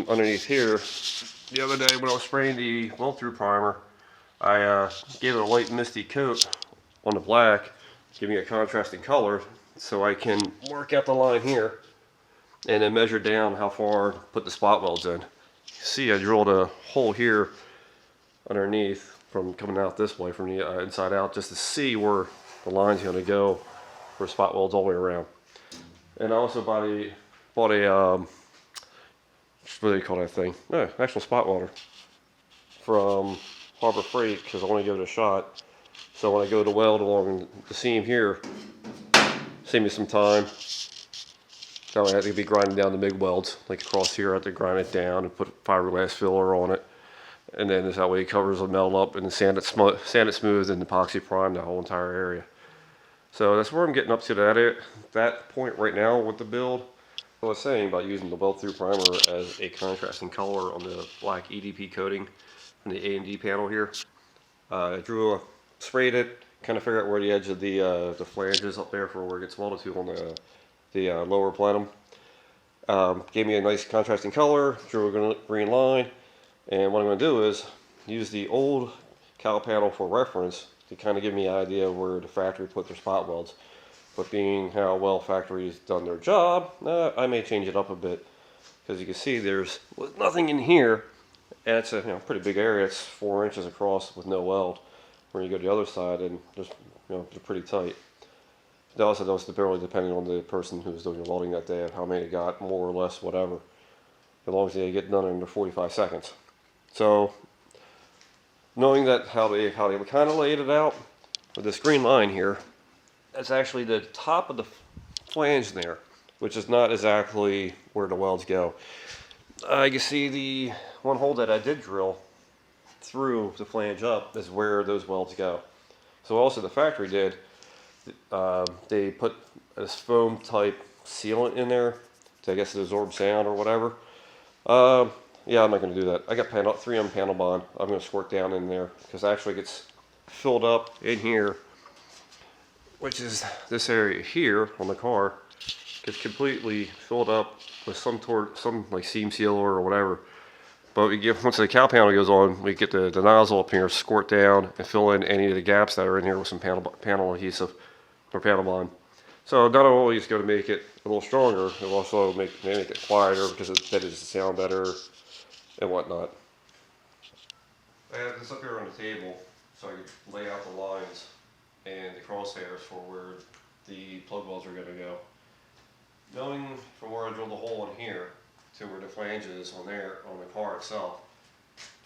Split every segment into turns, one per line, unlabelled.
underneath here. The other day when I was spraying the weld-through primer, I gave it a light misty coat on the black, giving it a contrasting color, so I can work out the line here and then measure down how far to put the spot welds in. See, I drilled a hole here underneath from coming out this way from the inside out, just to see where the line's going to go for spot welds all the way around. And I also bought a what do you call that thing? No, actual spot welder from Harbor Freight, because I want to give it a shot. So when I go to weld along the seam here, save me some time. That way I have to be grinding down the MIG welds, like across here. I have to grind it down and put fiberglass filler on it, and then that way it covers the metal up and sand it smooth and epoxy prime the whole entire area. So that's where I'm getting up to that point right now with the build. I was saying about using the weld-through primer as a contrasting color on the black EDP coating from the A&D panel here. I sprayed it, kind of figured out where the edge of the flange is up there for where it gets welded to on the lower plenum. Gave me a nice contrasting color, drew a green line, and what I'm going to do is use the old cowl panel for reference to kind of give me an idea of where the factory put their spot welds. But being how well factory's done their job, I may change it up a bit. Because you can see there's nothing in here, and it's a pretty big area. It's 4 inches across with no weld. When you go to the other side, and just they're pretty tight. They also know stability depending on the person who's doing the welding that day, of how many they got, more or less, whatever. As long as they get done in under 45 seconds. So, knowing that how they kind of laid it out with this green line here, that's actually the top of the flange there, which is not exactly where the welds go. You can see the one hole that I did drill through the flange up is where those welds go. So also the factory did, they put this foam type sealant in there to, I guess, absorb sound or whatever. Yeah, I'm not going to do that. I got 3M panel bond. I'm going to squirt down in there because it actually gets filled up in here, which is this area here on the car, gets completely filled up with some like seam sealer or whatever. But once the cowl panel goes on, we get the nozzle up here, squirt down, and fill in any of the gaps that are in here with some panel adhesive or panel bond. So not only is it going to make it a little stronger, it'll also make it quieter because it does sound better and whatnot. I have this up here on the table so I can lay out the lines and the crosshairs for where the plug welds are going to go. Knowing from where I drilled the hole in here to where the flange is on the car itself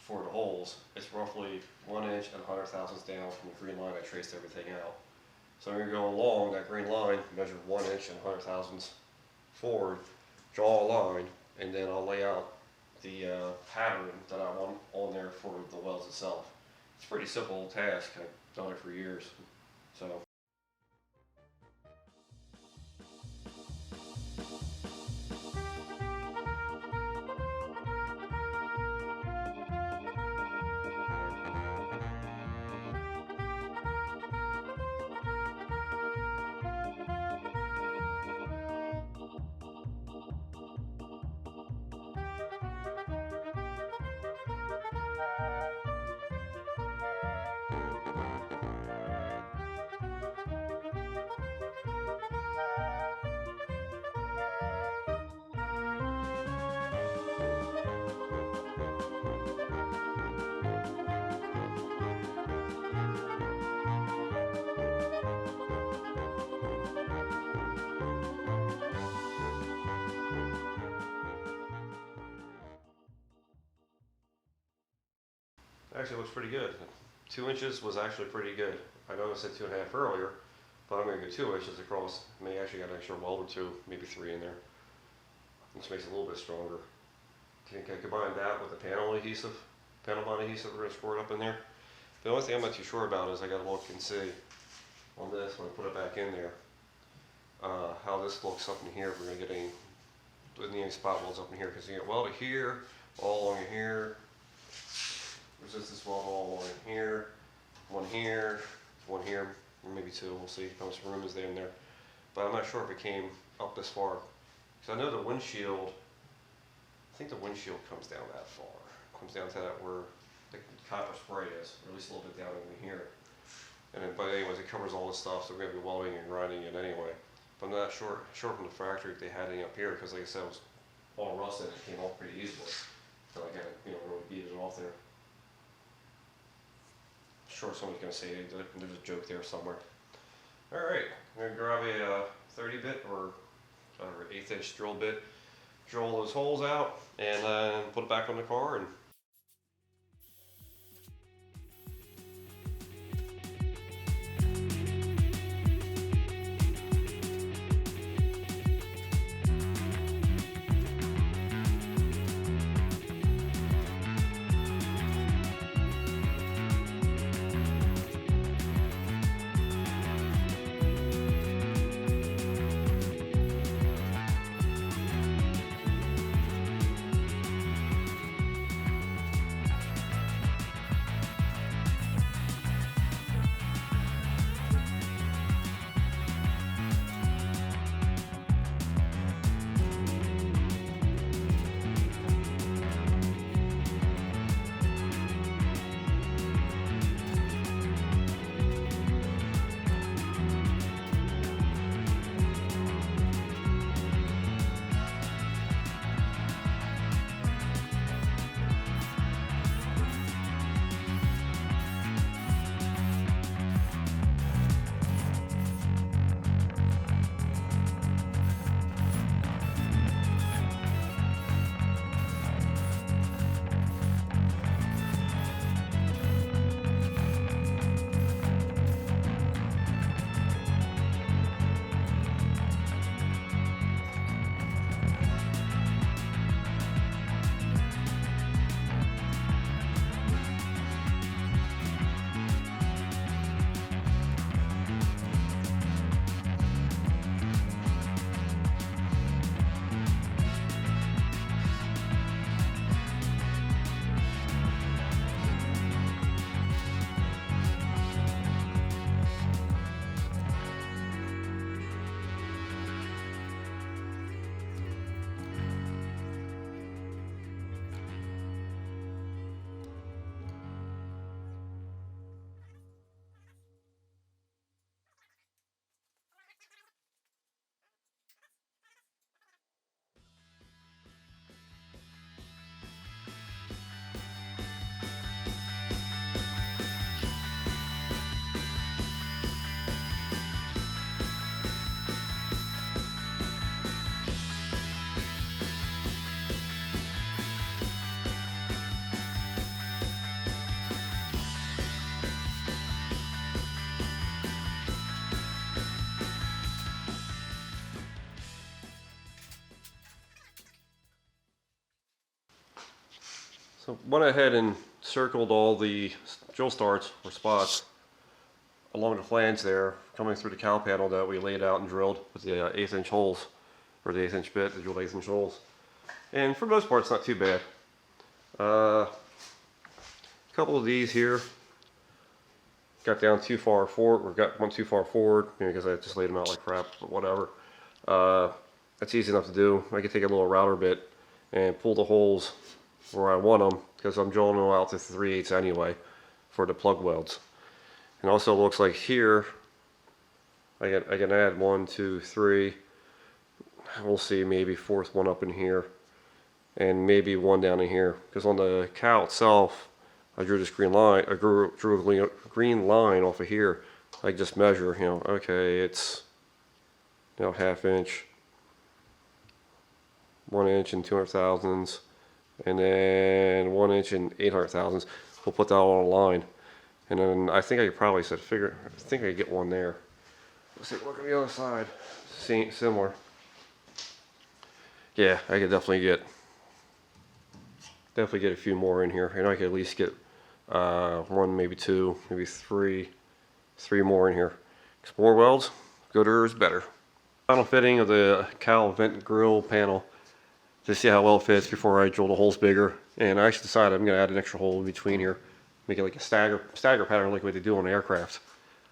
for the holes, it's roughly 1 inch and 100 thousandths down from the green line I traced everything out. So I'm going to go along that green line, measure 1 inch and 100 thousandths forward, draw a line, and then I'll lay out the pattern that I want on there for the welds itself. It's a pretty simple task. I've done it for years. So. Actually, it looks pretty good. 2 inches was actually pretty good. I know I said 2.5 earlier, but I'm going to go 2 inches across. I may actually got an extra weld or two, maybe 3 in there, which makes it a little bit stronger. Can I combine that with the panel bond adhesive we're going to squirt up in there? The only thing I'm not too sure about is I got to look and see on this when I put it back in there, how this looks up in here. If we're going to get any spot welds up in here, because you get welded here, all along here. Resistance weld all along here, one here, or maybe two. We'll see how much room is there in there. But I'm not sure if it came up this far. Because I know the windshield think the windshield comes down that far. Comes down to that where the copper spray is, or at least a little bit down in here. And then, but anyways, it covers all this stuff, so we're going to be welding and grinding it anyway. But I'm not sure from the factory if they had any up here, because like I said, it was all rusted and it came off pretty easily. So I got to, really beat it off there. Sure, somebody's going to say there's a joke there somewhere. Alright, I'm going to grab a 30 bit or 1/8 inch drill bit, drill those holes out, and put it back on the car. And so went ahead and circled all the drill starts or spots along the flange there, coming through the cowl panel that we laid out and drilled with the 1/8 inch holes, or the 1/8 inch bit, the drilled 1/8 inch holes. And for the most part, it's not too bad. A couple of these here got down too far forward, or went too far forward, because I just laid them out like crap, but whatever. That's easy enough to do. I can take a little router bit and pull the holes where I want them, because I'm drilling them out to 3/8 anyway for the plug welds. And also looks like here I can add 1, 2, 3. We'll see, maybe fourth one up in here, and maybe one down in here. Because on the cowl itself, I drew this green line. I drew a green line off of here. I just measure, okay, it's 1/2 inch, 1 inch and 200 thousandths, and then 1 inch and 800 thousandths. We'll put that all on a line. And then I think I could probably I think I could get one there. Let's see, look at the other side. Similar. Yeah, I could definitely get a few more in here. I could at least get 1, maybe 2, maybe 3 more in here. 'Cause more welds, gooder is better. Final fitting of the cowl vent grill panel to see how well it fits before I drill the holes bigger. And I actually decided I'm going to add an extra hole in between here. Make it like a stagger pattern like what they do on aircraft.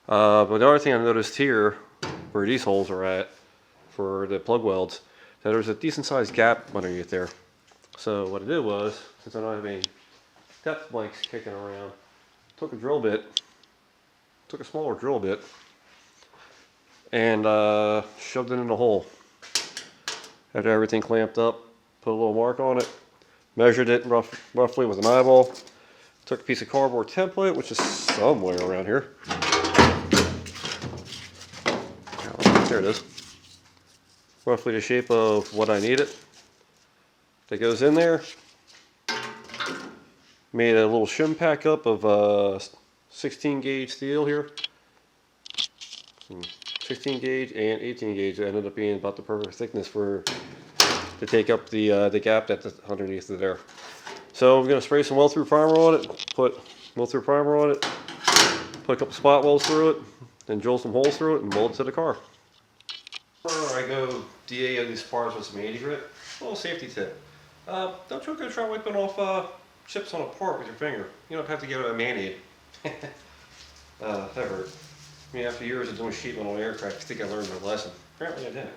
But the other thing I noticed here, where these holes are at for the plug welds, that there's a decent sized gap underneath there. So what I did was, since I don't have any depth blanks kicking around, took a drill bit, took a smaller drill bit, and shoved it in the hole. After everything clamped up, put a little mark on it, measured it roughly with an eyeball, took a piece of cardboard template, which is somewhere around here. There it is. Roughly the shape of what I needed. That goes in there. Made a little shim pack up of 16 gauge steel here. 16 gauge and 18 gauge. It ended up being about the perfect thickness to take up the gap that's underneath it there. So we're going to spray some weld through primer on it, put weld through primer on it, put a couple spot welds through it, then drill some holes through it and weld it to the car. Before I go DA these parts with some 80 grit, a little safety tip. Don't you go try wiping off chips on a part with your finger. You don't have to give it a Band-Aid. That hurt. I mean, after years of doing sheet metal aircraft, I think I learned my lesson. Apparently I didn't.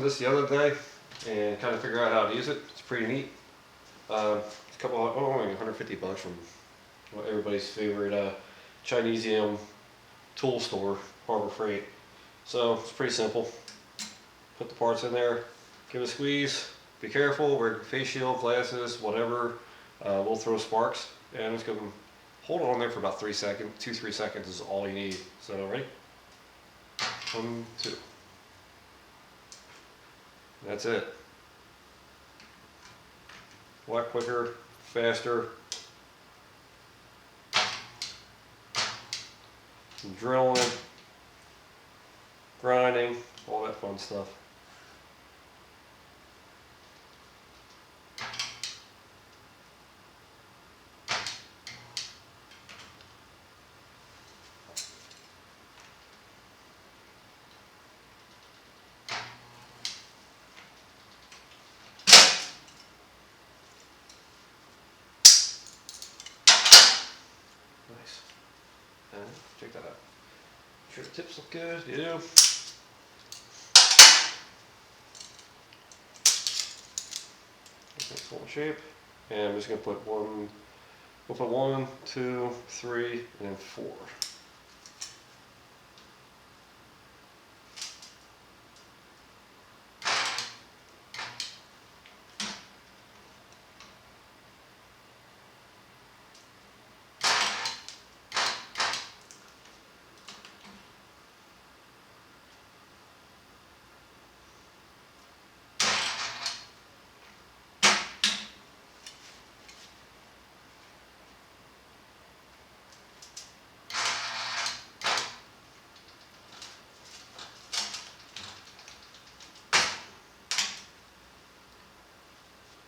This the other day and kind of figure out how to use it. It's pretty neat. It's a couple of, only 150 bucks from everybody's favorite Chinesium tool store, Harbor Freight. So it's pretty simple. Put the parts in there, give it a squeeze, be careful, wear face shield, glasses, whatever. We'll throw sparks and just go hold it on there for about 3 seconds. 2-3 seconds is all you need. So ready? 1, 2. That's it. A lot quicker, faster. Drilling, grinding, all that fun stuff. Nice. And check that out. Make sure the tips look good. You do. Nice full shape. And I'm just going to put one. We'll put 1, 2, 3, and 4.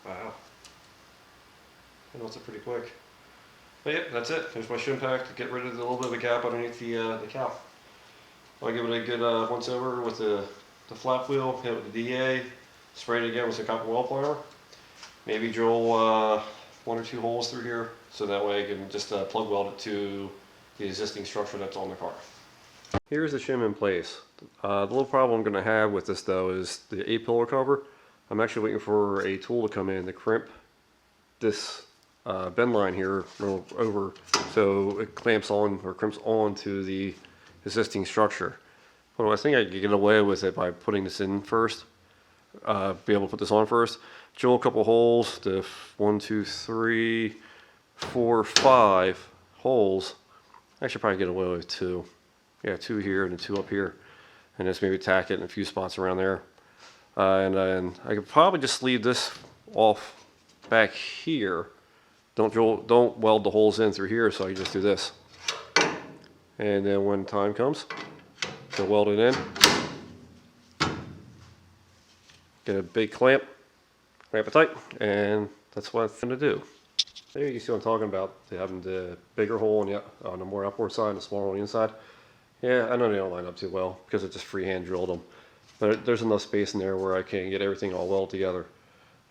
Wow. I know it's pretty quick. But yep, that's it. There's my shim pack to get rid of the little bit of a gap underneath the cowl. I'll give it a good once over with the flap wheel, hit it with the DA, spray it again with some copper weld primer. Maybe drill 1 or 2 holes through here so that way I can just plug weld it to the existing structure that's on the car. Here's the shim in place. The little problem I'm going to have with this though is the A-pillar cover. I'm actually waiting for a tool to come in to crimp this bend line here over so it clamps on or crimps on to the existing structure. Well, I think I could get away with it by putting this in first, be able to put this on first. Drill a couple holes to 1, 2, 3, 4 or 5 holes. I should probably get away with 2. Yeah, 2 here and 2 up here. And just maybe tack it in a few spots around there. And then I could probably just leave this off back here. Don't weld the holes in through here, so I can just do this. And then when time comes, to weld it in. Get a big clamp it tight, and that's what I'm going to do. There you see what I'm talking about, having the bigger hole on the more upward side and the smaller on the inside. Yeah, I know they don't line up too well because I just freehand drilled them. But there's enough space in there where I can get everything all welded together.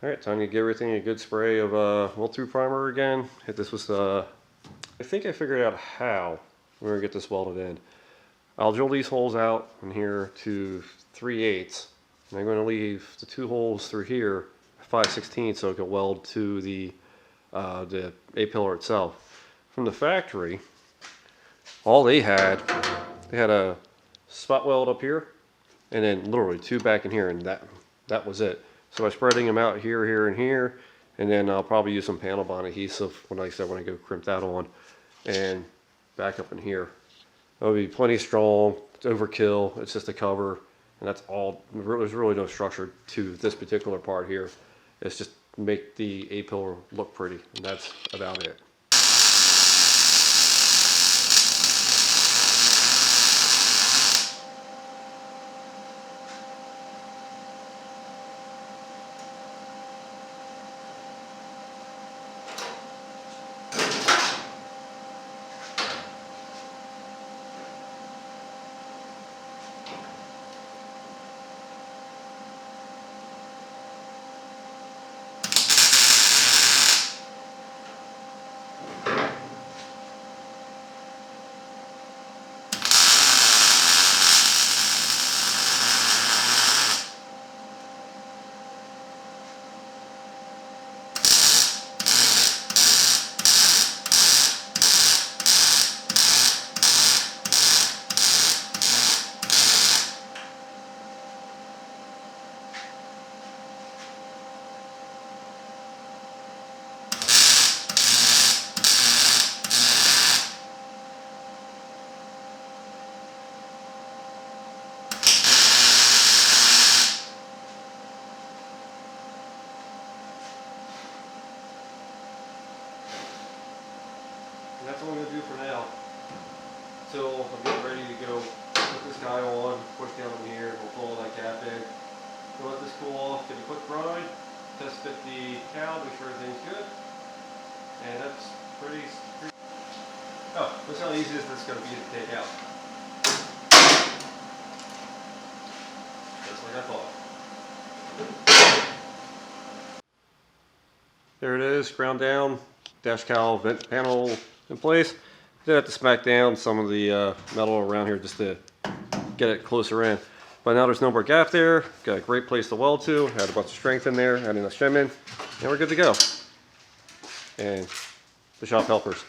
Alright, time to give everything a good spray of weld-through primer again. This was I think I figured out how we're going to get this welded in. I'll drill these holes out in here to 3/8. And I'm going to leave the 2 holes through here 5/16 so it can weld to the A-pillar itself. From the factory, all they had a spot weld up here, and then literally 2 back in here, and that was it. So I'm spreading them out here, here, and here, and then I'll probably use some panel bond adhesive when I go crimp that on, and back up in here. It'll be plenty strong. It's overkill. It's just a cover. And that's all. There's really no structure to this particular part here. It's just make the A-pillar look pretty, and that's about it. And that's all I'm going to do for now. Until I'm getting ready to go put this guy on, push down in here, we'll pull all that gap in. We'll let this cool off, get a quick grind, test fit the cowl, make sure everything's good. And that's pretty oh, look how easy this is going to be to take out. Just like I thought. There it is, ground down, dash cowl vent panel in place. Then have to smack down some of the metal around here just to get it closer in. But now there's no more gap there. Got a great place to weld to. Had a bunch of strength in there, adding a shim in, and we're good to go. And the shop helpers.